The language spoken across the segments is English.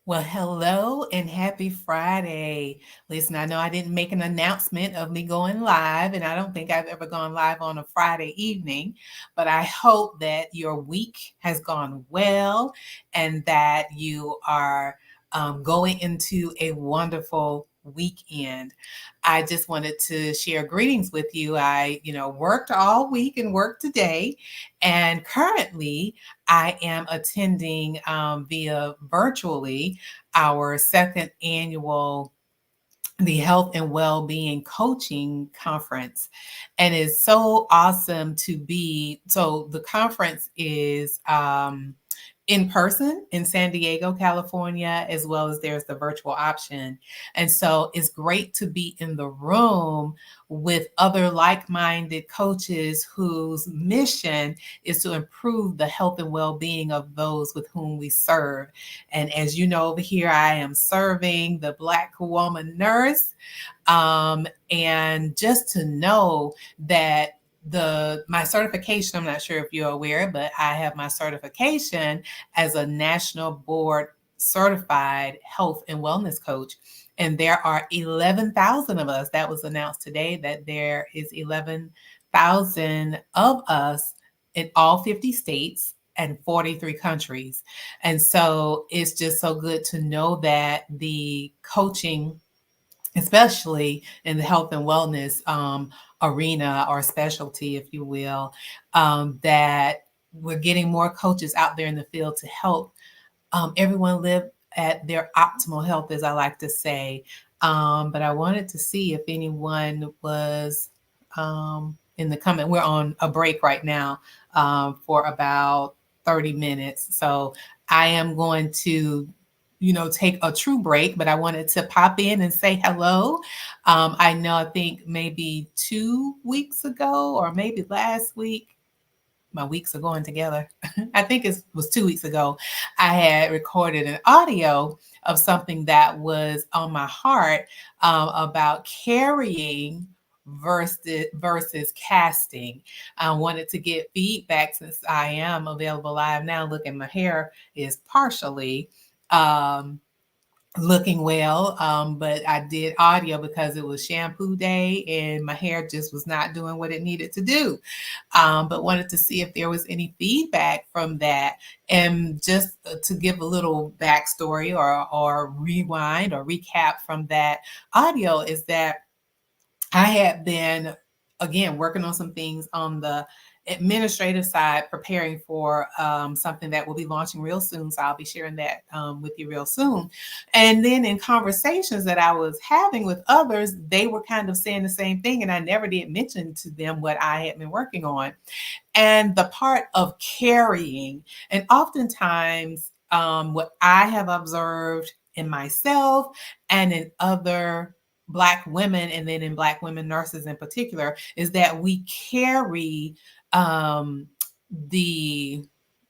Well, hello and happy Friday. Listen, I know I didn't make an announcement of me going live, and I don't think I've ever gone live on a Friday evening, but I hope that your week has gone well and that you are going into a wonderful weekend. I just wanted to share greetings with you. I worked all week and worked today, and currently I am attending via virtually our second annual the Health and Wellbeing Coaching Conference. And it's so awesome to be. So the conference is in person in San Diego, California, as well as there's the virtual option. And so it's great to be in the room with other like minded coaches whose mission is to improve the health and well being of those with whom we serve. And as you know, over here, I am serving the Black woman nurse. And just to know that my certification, I'm not sure if you're aware, but I have my certification as a national board certified health and wellness coach. And there are 11,000 of us. That was announced today that there is 11,000 of us in all 50 states and 43 countries. And so it's just so good to know that the coaching, especially in the health and wellness arena or specialty, if you will, that we're getting more coaches out there in the field to help everyone live at their optimal health, as I like to say. But I wanted to see if anyone was in the comment. We're on a break right now for about 30 minutes. So I am going to take a true break, but I wanted to pop in and say hello. I know, I think maybe 2 weeks ago or maybe last week, my weeks are going together. I think it was 2 weeks ago, I had recorded an audio of something that was on my heart about carrying versus casting. I wanted to get feedback since I am available live now. Look, and my hair is partially um, looking well. But I did audio because it was shampoo day and my hair just was not doing what it needed to do. But wanted to see if there was any feedback from that. And just to give a little backstory or rewind or recap from that audio is that I had been, again, working on some things on the administrative side, preparing for something that will be launching real soon. So I'll be sharing that with you real soon. And then in conversations that I was having with others, they were kind of saying the same thing. And I never did mention to them what I had been working on. And the part of carrying, and oftentimes what I have observed in myself and in other Black women, and then in Black women nurses in particular, is that we carry um, the,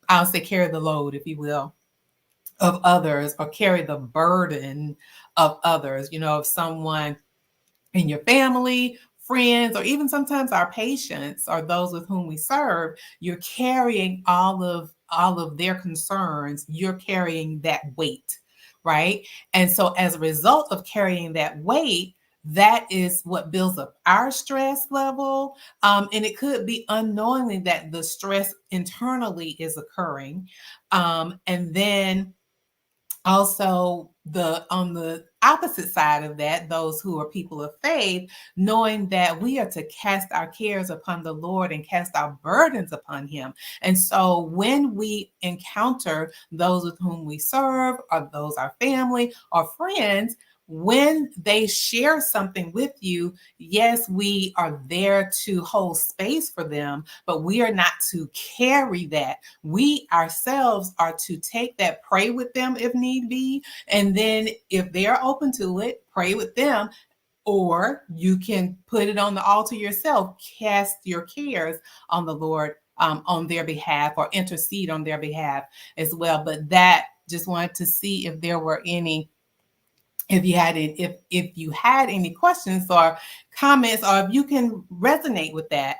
I'll say, carry the load, if you will, of others, or carry the burden of others. If someone in your family, friends, or even sometimes our patients or those with whom we serve, you're carrying all of their concerns, you're carrying that weight, right? And so as a result of carrying that weight, that is what builds up our stress level. And it could be unknowingly that the stress internally is occurring. And then also the on the opposite side of that, those who are people of faith, knowing that we are to cast our cares upon the Lord and cast our burdens upon him. And so when we encounter those with whom we serve, or those our family or friends, when they share something with you, yes, we are there to hold space for them, but we are not to carry that. We ourselves are to take that, pray with them if need be, and then if they're open to it, pray with them. Or you can put it on the altar yourself, cast your cares on the Lord on their behalf, or intercede on their behalf as well. But that, just wanted to see if there were if you had any questions or comments, or if you can resonate with that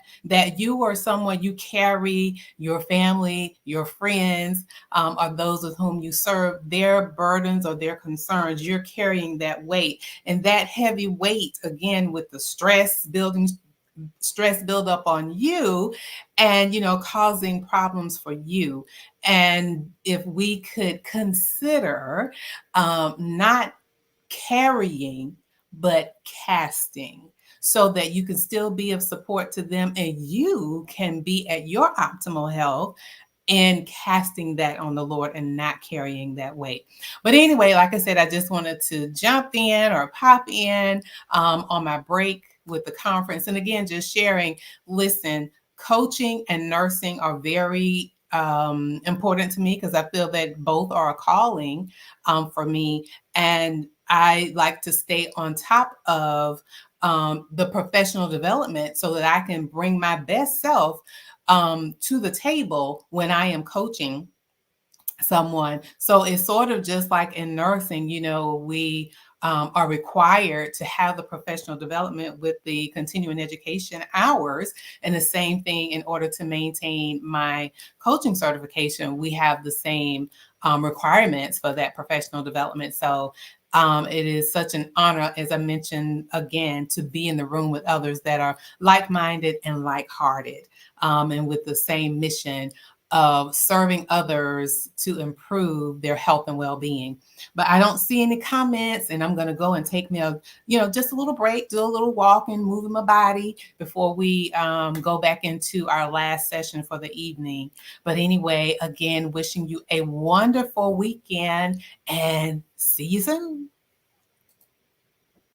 you are someone, you carry your family, your friends, or those with whom you serve, their burdens or their concerns, you're carrying that weight, and that heavy weight, again, with the stress build up on you, and causing problems for you. And if we could consider not carrying, but casting, so that you can still be of support to them and you can be at your optimal health, and casting that on the Lord and not carrying that weight. But anyway, like I said, I just wanted to jump in or pop in on my break with the conference. And again, just sharing, listen, coaching and nursing are very important to me, because I feel that both are a calling for me. And I like to stay on top of the professional development so that I can bring my best self to the table when I am coaching someone. So it's sort of just like in nursing, we are required to have the professional development with the continuing education hours. And the same thing, in order to maintain my coaching certification, we have the same requirements for that professional development. So it is such an honor, as I mentioned again, to be in the room with others that are like-minded and like-hearted, and with the same mission of serving others to improve their health and well-being. But I don't see any comments, and I'm going to go and take me just a little break, do a little walking, moving my body before we go back into our last session for the evening. But anyway, again, wishing you a wonderful weekend, and see you soon.